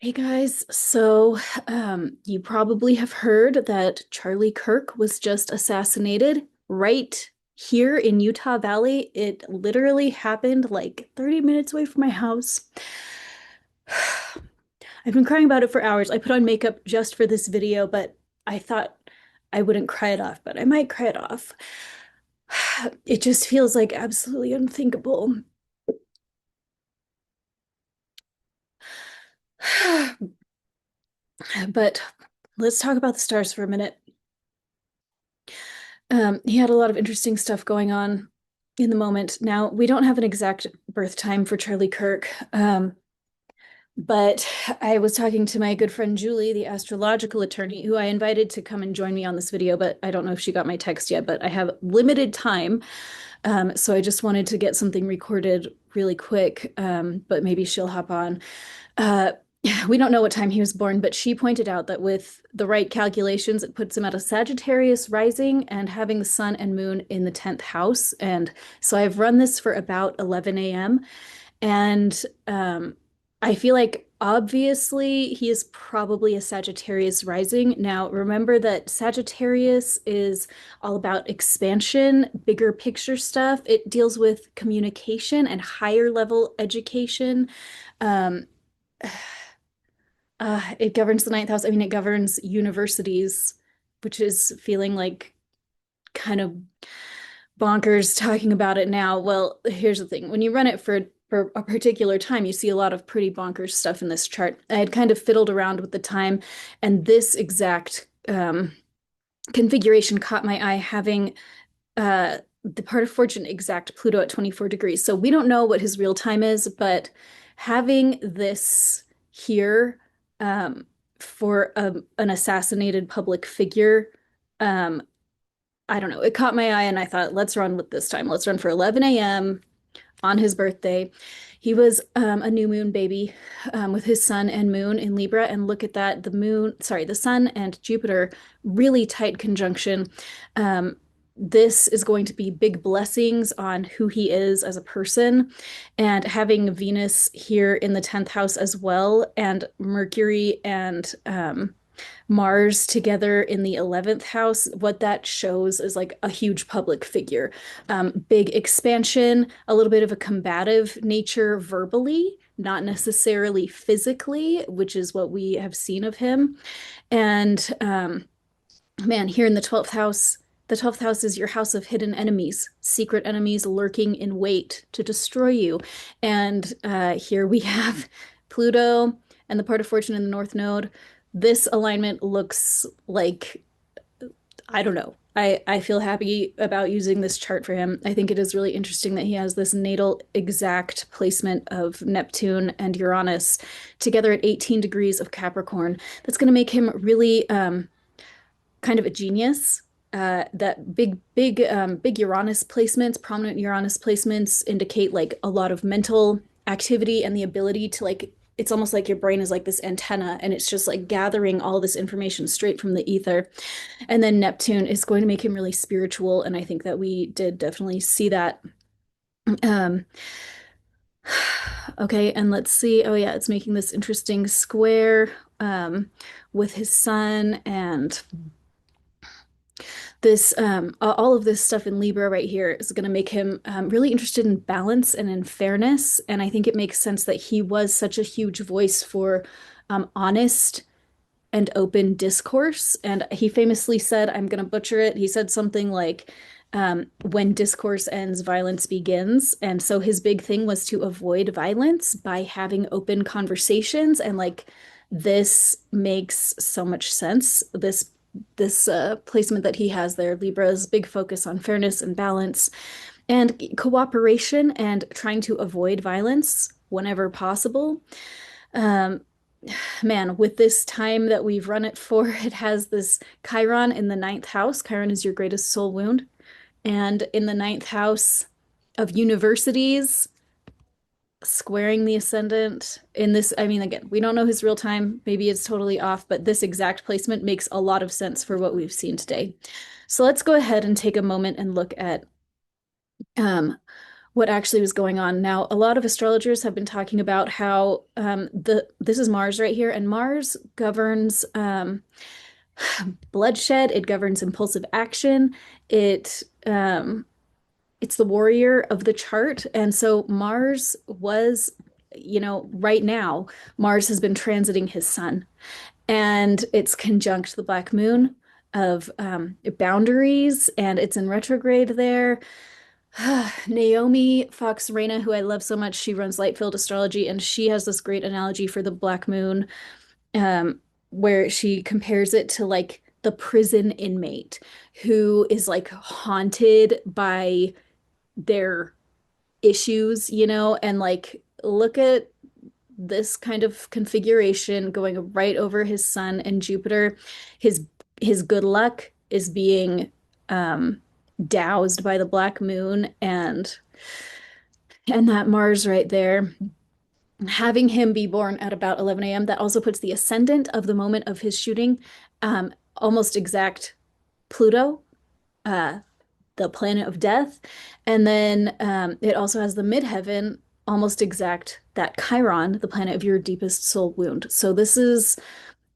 Hey guys, you probably have heard that Charlie Kirk was just assassinated right here in Utah Valley. It literally happened like 30 minutes away from my house. I've been crying about it for hours. I put on makeup just for this video, but I thought I wouldn't cry it off, but I might cry it off. It just feels like absolutely unthinkable. But let's talk about the stars for a minute. He had a lot of interesting stuff going on in the moment. Now, we don't have an exact birth time for Charlie Kirk, but I was talking to my good friend Julie, the astrological attorney, who I invited to come and join me on this video, but I don't know if she got my text yet, but I have limited time. So I just wanted to get something recorded really quick, but maybe she'll hop on. Uh, we don't know what time he was born, but she pointed out that with the right calculations, it puts him at a Sagittarius rising and having the sun and moon in the 10th house. And so I've run this for about 11 a.m. And I feel like obviously he is probably a Sagittarius rising. Now, remember that Sagittarius is all about expansion, bigger picture stuff. It deals with communication and higher level education. Um, it governs the ninth house. I mean, it governs universities, which is feeling like kind of bonkers talking about it now. Well, here's the thing. When you run it for a particular time, you see a lot of pretty bonkers stuff in this chart. I had kind of fiddled around with the time, and this exact configuration caught my eye, having the part of fortune exact Pluto at 24 degrees. So we don't know what his real time is, but having this here for an assassinated public figure, um, I don't know. It caught my eye, and I thought, let's run with this time. Let's run for 11 a.m. on his birthday. He was a new moon baby with his sun and moon in Libra. And look at that. The sun and Jupiter, really tight conjunction. Um, this is going to be big blessings on who he is as a person. And having Venus here in the 10th house as well, and Mercury and Mars together in the 11th house, what that shows is like a huge public figure. Big expansion, a little bit of a combative nature verbally, not necessarily physically, which is what we have seen of him. And man, here in the 12th house is your house of hidden enemies, secret enemies lurking in wait to destroy you. And here we have Pluto and the part of fortune in the North Node. This alignment looks like, I don't know. I feel happy about using this chart for him. I think it is really interesting that he has this natal exact placement of Neptune and Uranus together at 18 degrees of Capricorn. That's going to make him really kind of a genius. That big Uranus placements, prominent Uranus placements indicate like a lot of mental activity and the ability to like, it's almost like your brain is like this antenna and it's just like gathering all this information straight from the ether. And then Neptune is going to make him really spiritual. And I think that we did definitely see that. Um, okay, and let's see. Oh yeah, it's making this interesting square with his sun and this all of this stuff in Libra right here is going to make him really interested in balance and in fairness. And I think it makes sense that he was such a huge voice for honest and open discourse. And he famously said, I'm going to butcher it. He said something like, when discourse ends, violence begins. And so his big thing was to avoid violence by having open conversations. And like this makes so much sense. This placement that he has there, Libra's big focus on fairness and balance and cooperation and trying to avoid violence whenever possible. Um, Man, with this time that we've run it for, it has this Chiron in the ninth house. Chiron is your greatest soul wound. And in the ninth house of universities, squaring the ascendant in this, I mean, again, we don't know his real time. Maybe it's totally off, but this exact placement makes a lot of sense for what we've seen today. So let's go ahead and take a moment and look at um, what actually was going on. Now, a lot of astrologers have been talking about how the this is Mars right here, and Mars governs bloodshed. It governs impulsive action. It it's the warrior of the chart, and so Mars was, right now Mars has been transiting his sun, and it's conjunct the black moon of boundaries, and it's in retrograde there. Naomi Fox Reyna, who I love so much, she runs Lightfield Astrology, and she has this great analogy for the Black Moon, um, where she compares it to like the prison inmate who is like haunted by their issues, and like look at this kind of configuration going right over his sun and Jupiter. His his good luck is being um doused by the black moon and that Mars right there. Having him be born at about 11 a.m., that also puts the ascendant of the moment of his shooting, almost exact Pluto, uh, the planet of death. And then it also has the midheaven, almost exact that Chiron, the planet of your deepest soul wound. So this is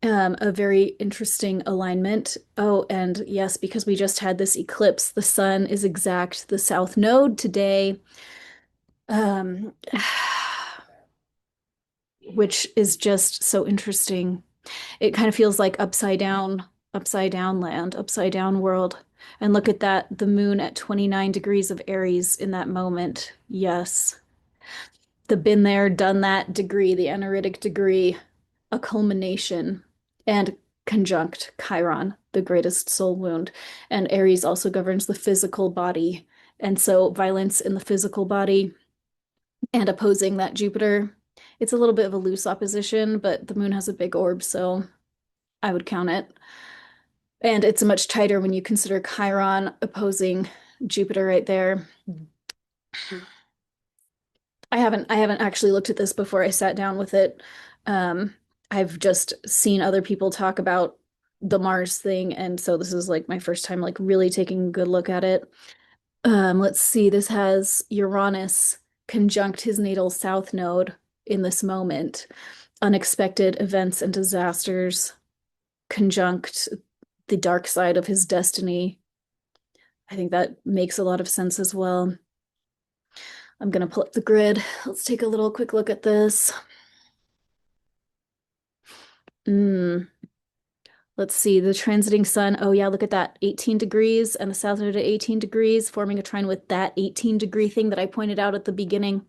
a very interesting alignment. Oh, and yes, because we just had this eclipse, the sun is exact the south node today, um, which is just so interesting. It kind of feels like upside down land, upside down world. And look at that, the moon at 29 degrees of Aries in that moment. Yes. The been there, done that degree, the analytic degree, a culmination, and conjunct Chiron, the greatest soul wound. And Aries also governs the physical body. And so violence in the physical body and opposing that Jupiter. It's a little bit of a loose opposition, but the moon has a big orb, so I would count it. And it's much tighter when you consider Chiron opposing Jupiter right there. I haven't actually looked at this before I sat down with it. Um, I've just seen other people talk about the Mars thing, and so this is like my first time like really taking a good look at it. Let's see, this has Uranus conjunct his natal south node in this moment. Unexpected events and disasters conjunct the dark side of his destiny. I think that makes a lot of sense as well. I'm gonna pull up the grid. Let's take a little quick look at this. Mm, let's see, the transiting sun. Oh yeah, look at that. 18 degrees and the south node at 18 degrees, forming a trine with that 18-degree thing that I pointed out at the beginning.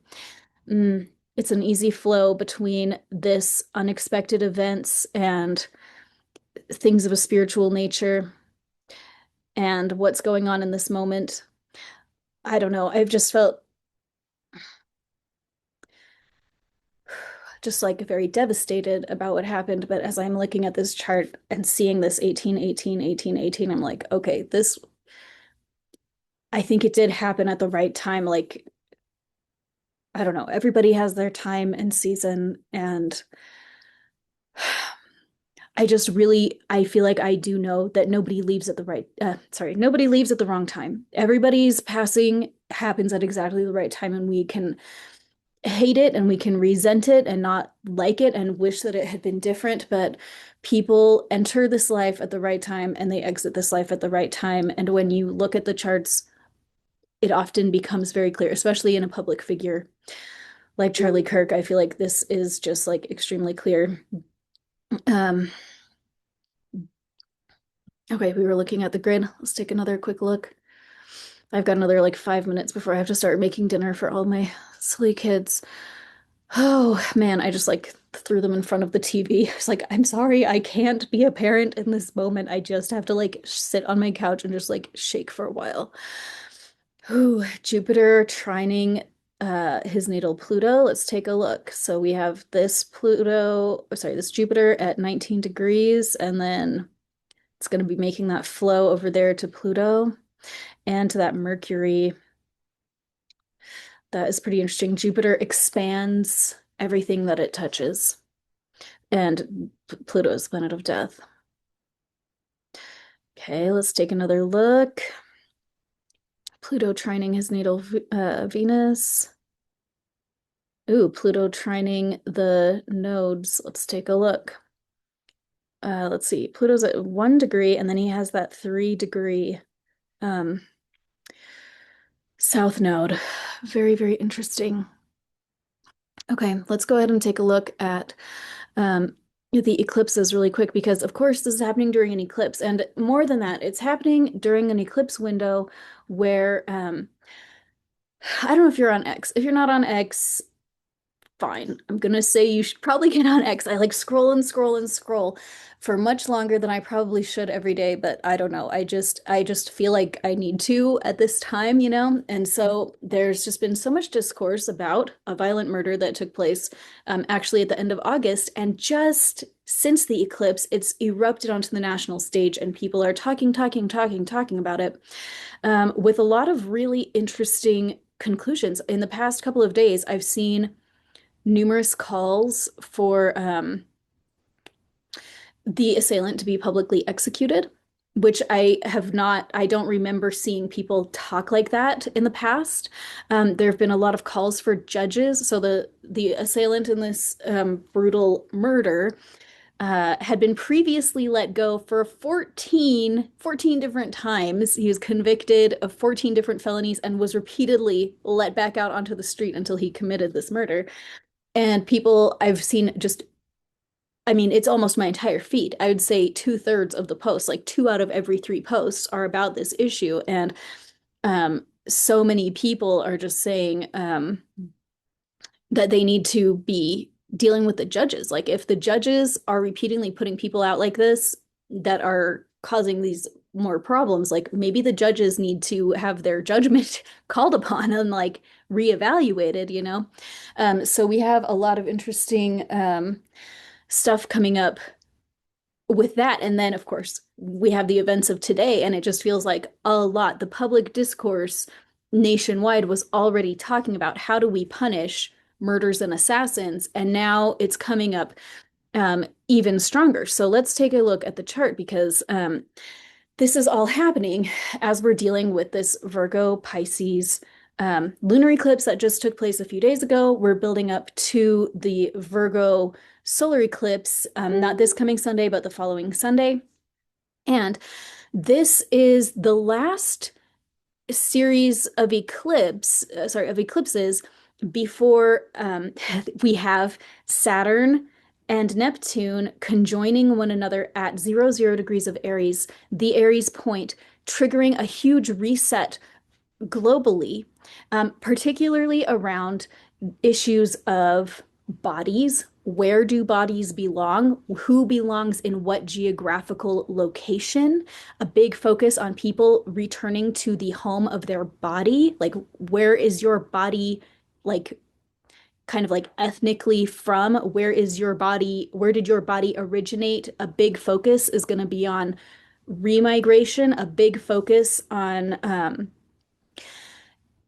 Mm, it's an easy flow between this unexpected events and things of a spiritual nature and what's going on in this moment. I don't know. I've just felt just like very devastated about what happened. But as I'm looking at this chart and seeing this 18, 18, 18, 18, I'm like, okay, this, I think it did happen at the right time. Like, I don't know, everybody has their time and season. And I feel like I do know that nobody leaves at the nobody leaves at the wrong time. Everybody's passing happens at exactly the right time, and we can hate it and we can resent it and not like it and wish that it had been different, but people enter this life at the right time and they exit this life at the right time. And when you look at the charts, it often becomes very clear, especially in a public figure like Charlie Kirk. I feel like this is just like extremely clear. Um, okay, we were looking at the grid. Let's take another quick look. I've got another like 5 minutes before I have to start making dinner for all my silly kids. Oh man, I just like threw them in front of the TV. It's like, I'm sorry, I can't be a parent in this moment. I just have to like sit on my couch and just like shake for a while. Ooh, Jupiter trining his natal Pluto. Let's take a look. So we have this this Jupiter at 19 degrees, and then it's going to be making that flow over there to Pluto and to that Mercury. That is pretty interesting. Jupiter expands everything that it touches, and Pluto is the planet of death. Okay, let's take another look. Pluto trining his natal Venus. Ooh, Pluto trining the nodes. Let's take a look. Let's see. Pluto's at 1 degree, and then he has that 3 degree um, south node. Very, very interesting. Okay, let's go ahead and take a look at the eclipses really quick because, of course, this is happening during an eclipse. And more than that, it's happening during an eclipse window where I don't know if you're on X. If you're not on X, fine. I'm gonna say you should probably get on X. I like scroll and scroll and scroll for much longer than I probably should every day, but I don't know. I just feel like I need to at this time, you know? And so there's just been so much discourse about a violent murder that took place actually at the end of August. And just since the eclipse, it's erupted onto the national stage and people are talking about it with a lot of really interesting conclusions. In the past couple of days, I've seen numerous calls for the assailant to be publicly executed, which I don't remember seeing people talk like that in the past. There have been a lot of calls for judges. So the assailant in this brutal murder had been previously let go for 14 different times. He was convicted of 14 different felonies and was repeatedly let back out onto the street until he committed this murder. And people I've seen just, I mean, it's almost my entire feed. I would say 2/3 of the posts, like 2 out of every 3 posts, are about this issue. And so many people are just saying that they need to be dealing with the judges. Like, if the judges are repeatedly putting people out like this that are causing these more problems, like maybe the judges need to have their judgment called upon and like reevaluated, you know? So we have a lot of interesting stuff coming up with that. And then, of course, we have the events of today, and it just feels like a lot. The public discourse nationwide was already talking about how do we punish murders and assassins, and now it's coming up even stronger. So let's take a look at the chart because this is all happening as we're dealing with this Virgo Pisces lunar eclipse that just took place a few days ago. We're building up to the Virgo solar eclipse, not this coming Sunday, but the following Sunday. And this is the last series of eclipses before we have Saturn and Neptune conjoining one another at 00 degrees of Aries, the Aries point, triggering a huge reset globally, particularly around issues of bodies. Where do bodies belong? Who belongs in what geographical location? A big focus on people returning to the home of their body. Like, where is your body, like, kind of like ethnically from? Where is your body? Where did your body originate? A big focus is going to be on remigration, a big focus on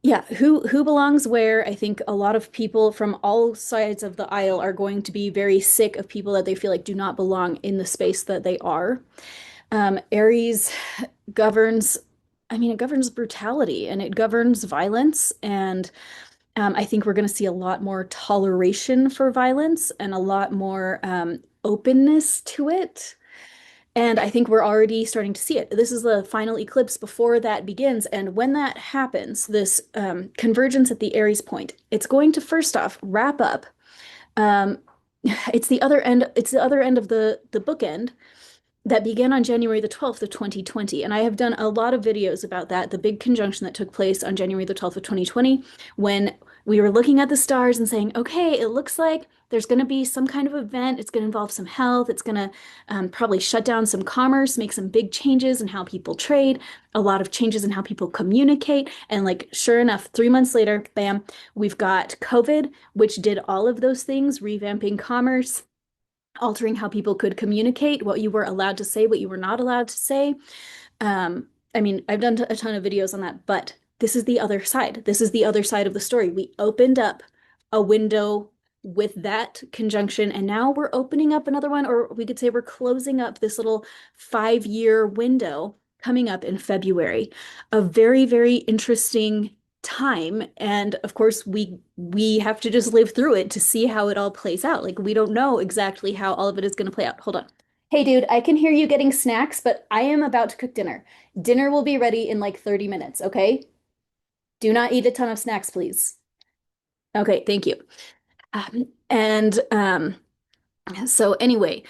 yeah, who belongs where? I think a lot of people from all sides of the aisle are going to be very sick of people that they feel like do not belong in the space that they are. Aries governs, I mean, it governs brutality and it governs violence. And I think we're going to see a lot more toleration for violence and a lot more openness to it. And I think we're already starting to see it. This is the final eclipse before that begins. And when that happens, this convergence at the Aries point, it's going to first off wrap up. Um, it's the other end, it's the other end of the bookend that began on January the 12th of 2020. And I have done a lot of videos about that, the big conjunction that took place on January the 12th of 2020, when we were looking at the stars and saying, okay, it looks like there's going to be some kind of event. It's going to involve some health. It's going to probably shut down some commerce, make some big changes in how people trade, a lot of changes in how people communicate. And like, sure enough, 3 months later, bam, we've got COVID, which did all of those things, revamping commerce, altering how people could communicate, what you were allowed to say, what you were not allowed to say. I mean, I've done a ton of videos on that, but this is the other side. This is the other side of the story. We opened up a window with that conjunction, and now we're opening up another one, or we could say we're closing up this little 5-year window coming up in February, a very, very interesting time. And of course, we have to just live through it to see how it all plays out. Like we don't know exactly how all of it is going to play out. Hold on. Hey, dude, I can hear you getting snacks, but I am about to cook dinner. Dinner will be ready in like 30 minutes, okay? Do not eat a ton of snacks, please. Okay, thank you. And so anyway,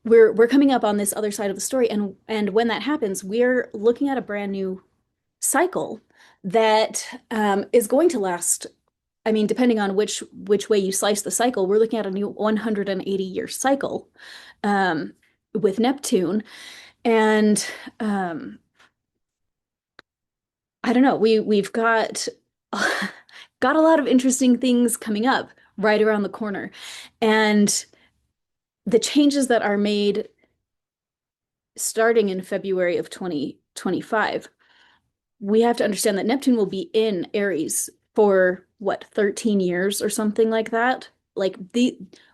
we're coming up on this other side of the story, and when that happens, we're looking at a brand new cycle that is going to last. I mean, depending on which way you slice the cycle, we're looking at a new 180-year cycle with Neptune, and I don't know. We've got got a lot of interesting things coming up right around the corner, and the changes that are made starting in February of 2025, we have to understand that Neptune will be in Aries for what, 13 years or something like that. Like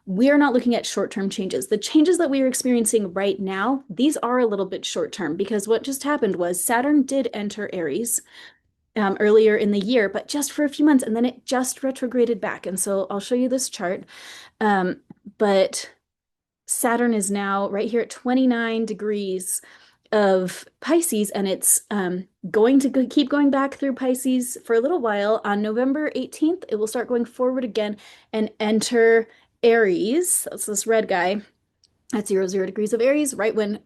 we are not looking at short-term changes. The changes that we are experiencing right now, these are a little bit short-term because what just happened was Saturn did enter Aries earlier in the year, but just for a few months, and then it just retrograded back. And so I'll show you this chart. But Saturn is now right here at 29 degrees of Pisces, and it's going to keep going back through Pisces for a little while. On November 18th, it will start going forward again and enter Aries. That's this red guy at 00 degrees of Aries, right when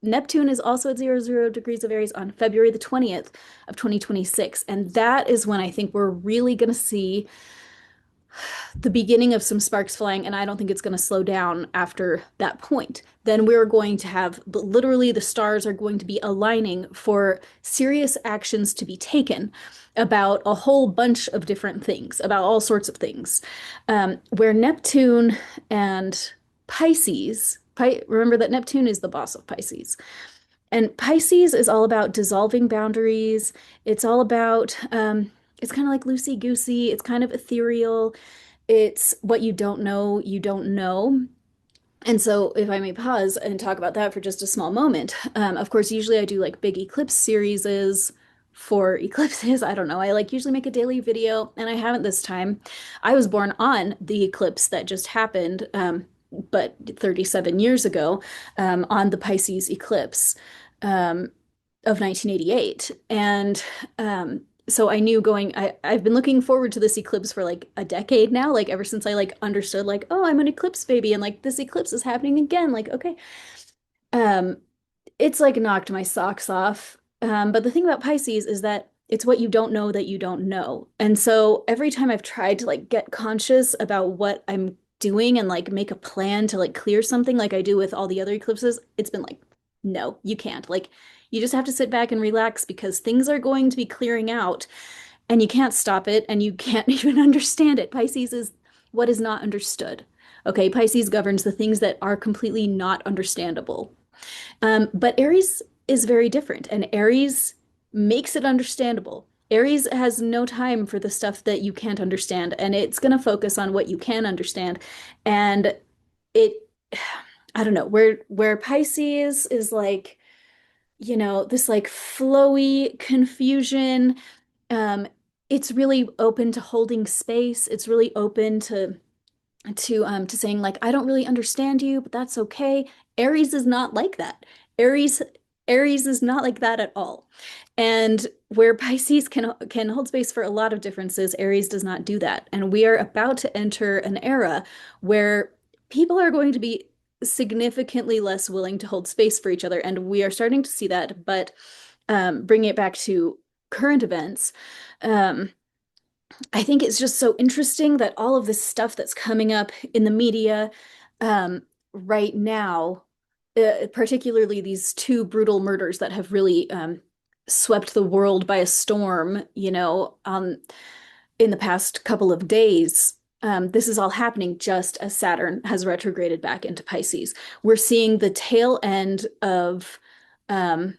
Neptune is also at 00 degrees of Aries on February the 20th of 2026. And that is when I think we're really going to see the beginning of some sparks flying, and I don't think it's going to slow down after that point. Then we're going to have literally the stars are going to be aligning for serious actions to be taken about a whole bunch of different things, about all sorts of things. Where Neptune and Pisces, remember that Neptune is the boss of Pisces. And Pisces is all about dissolving boundaries. It's all about, it's kind of like loosey-goosey. It's kind of ethereal. It's what you don't know, you don't know. And so, if I may pause and talk about that for just a small moment, of course, usually I do like big eclipse series for eclipses. I don't know. I like usually make a daily video, and I haven't this time. I was born on the eclipse that just happened, but 37 years ago, on the Pisces eclipse um, of 1988. And so I knew I've been looking forward to this eclipse for like a decade now, like ever since I like understood like, oh, I'm an eclipse baby and like this eclipse is happening again. Like, okay. Um, it's like knocked my socks off. But the thing about Pisces is that it's what you don't know that you don't know. And so every time I've tried to like get conscious about what I'm doing and like make a plan to like clear something like I do with all the other eclipses, it's been like, no, you can't. Like you just have to sit back and relax because things are going to be clearing out and you can't stop it and you can't even understand it. Pisces is what is not understood. Okay, Pisces governs the things that are completely not understandable. But Aries is very different, and Aries makes it understandable. Aries has no time for the stuff that you can't understand, and it's going to focus on what you can understand. And it, I don't know, where Pisces is like, this like flowy confusion. Um, it's really open to holding space. It's really open to saying like I don't really understand you, but that's okay. Aries is not like that. Aries Aries is not like that at all. And where Pisces can hold space for a lot of differences, Aries does not do that. And we are about to enter an era where people are going to be significantly less willing to hold space for each other, and we are starting to see that. But bringing it back to current events, um, I think it's just so interesting that all of this stuff that's coming up in the media right now, particularly these two brutal murders that have really swept the world by a storm, in the past couple of days. This is all happening just as Saturn has retrograded back into Pisces. We're seeing the tail end of um,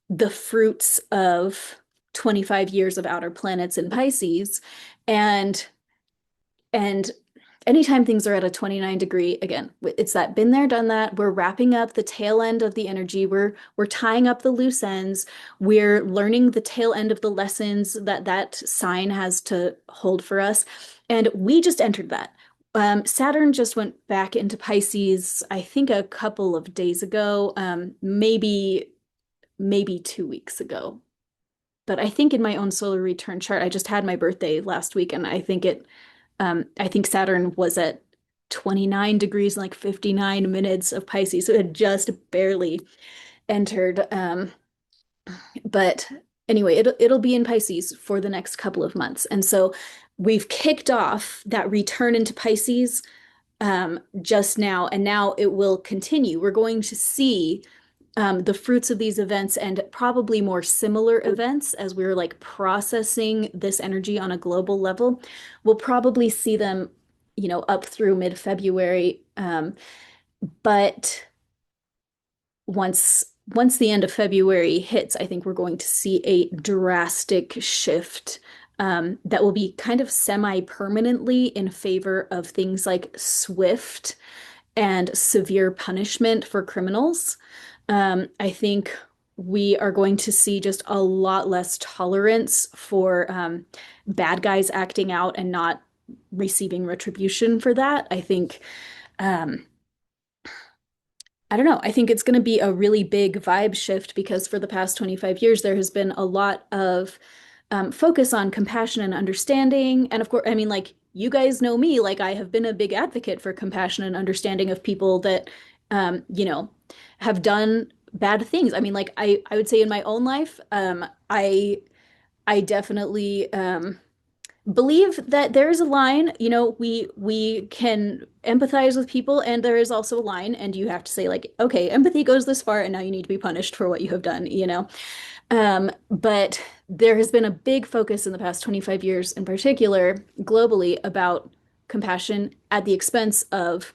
the fruits of 25 years of outer planets in Pisces, and and anytime things are at a 29 degree, again, it's that been there, done that. We're wrapping up the tail end of the energy. We're tying up the loose ends. We're learning the tail end of the lessons that that sign has to hold for us. And we just entered that. Saturn just went back into Pisces, I think a couple of days ago, maybe 2 weeks ago. But I think in my own solar return chart, I just had my birthday last week, and I think Saturn was at 29 degrees and like 59 minutes of Pisces. So it had just barely entered. But anyway, it'll be in Pisces for the next couple of months. And so we've kicked off that return into Pisces just now, and now it will continue. We're going to see the fruits of these events and probably more similar events as we're like processing this energy on a global level. We'll probably see them, up through mid-February. But once the end of February hits, I think we're going to see a drastic shift that will be kind of semi-permanently in favor of things like swift and severe punishment for criminals. I think we are going to see just a lot less tolerance for bad guys acting out and not receiving retribution for that. Um, I don't know. I think it's going to be a really big vibe shift because for the past 25 years, there has been a lot of focus on compassion and understanding. And of course, I mean, like, you guys know me, like, I have been a big advocate for compassion and understanding of people that, um, you know, have done bad things. I mean, like, I would say in my own life, I definitely, believe that there is a line, we can empathize with people and there is also a line and you have to say like, okay, empathy goes this far and now you need to be punished for what you have done. But there has been a big focus in the past 25 years in particular globally about compassion at the expense of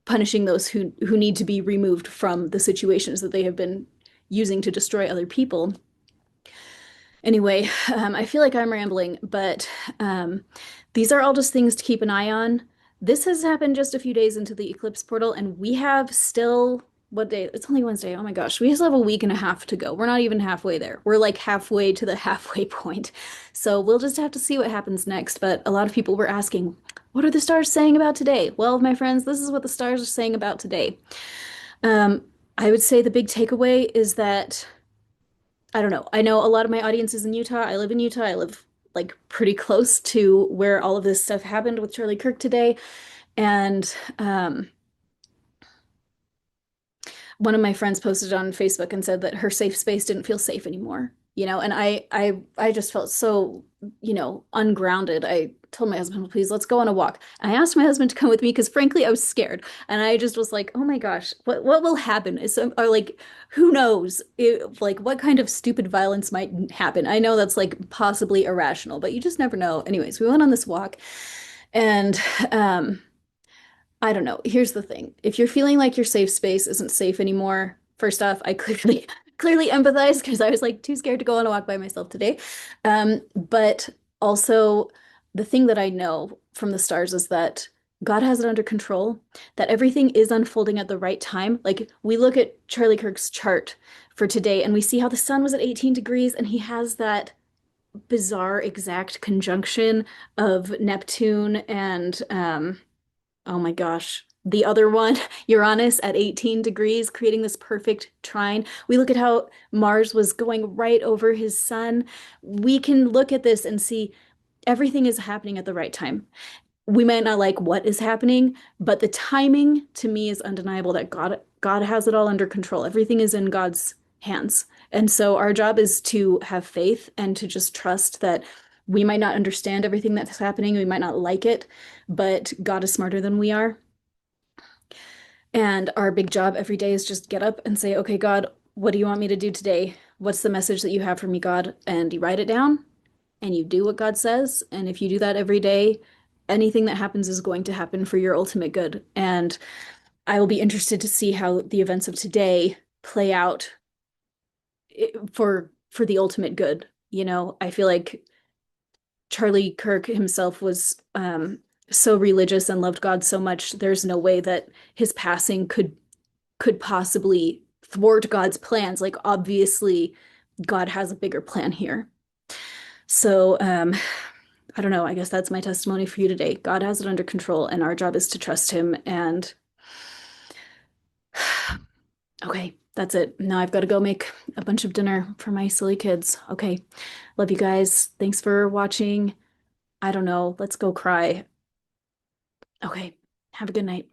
punishing those who need to be removed from the situations that they have been using to destroy other people. Anyway, I feel like I'm rambling, but these are all just things to keep an eye on. This has happened just a few days into the eclipse portal, and we have still, what day? It's only Wednesday. Oh my gosh, we still have a week and a half to go. We're not even halfway there. We're like halfway to the halfway point. So we'll just have to see what happens next. But a lot of people were asking, what are the stars saying about today? Well, my friends, this is what the stars are saying about today. Um, I would say the big takeaway is that I don't know. I know a lot of my audience is in Utah. I live in Utah. I live like pretty close to where all of this stuff happened with Charlie Kirk today. And one of my friends posted on Facebook and said that her safe space didn't feel safe anymore. And I just felt so, ungrounded. I told my husband, please, let's go on a walk. I asked my husband to come with me because frankly, I was scared. And I just was like, oh my gosh, what will happen? Or like, who knows? Like, what kind of stupid violence might happen? I know that's like possibly irrational, but you just never know. Anyways, we went on this walk and I don't know. Here's the thing. If you're feeling like your safe space isn't safe anymore, first off, I clearly clearly empathize because I was like too scared to go on a walk by myself today. But also the thing that I know from the stars is that God has it under control, that everything is unfolding at the right time. Like we look at Charlie Kirk's chart for today and we see how the sun was at 18 degrees and he has that bizarre exact conjunction of Neptune and oh my gosh. The other one, Uranus at 18 degrees, creating this perfect trine. We look at how Mars was going right over his sun. We can look at this and see everything is happening at the right time. We might not like what is happening, but the timing to me is undeniable that God has it all under control. Everything is in God's hands. And so our job is to have faith and to just trust that we might not understand everything that's happening. We might not like it, but God is smarter than we are. And our big job every day is just get up and say, okay, God, what do you want me to do today? What's the message that you have for me, God? And you write it down and you do what God says. And if you do that every day, anything that happens is going to happen for your ultimate good. And I will be interested to see how the events of today play out for the ultimate good. I feel like Charlie Kirk himself was so religious and loved God so much, there's no way that his passing could possibly thwart God's plans. Like obviously, God has a bigger plan here. So, I don't know. I guess that's my testimony for you today. God has it under control, and our job is to trust him. And okay, that's it. Now I've got to go make a bunch of dinner for my silly kids. Okay, love you guys. Thanks for watching. I don't know. Let's go cry. Okay, have a good night.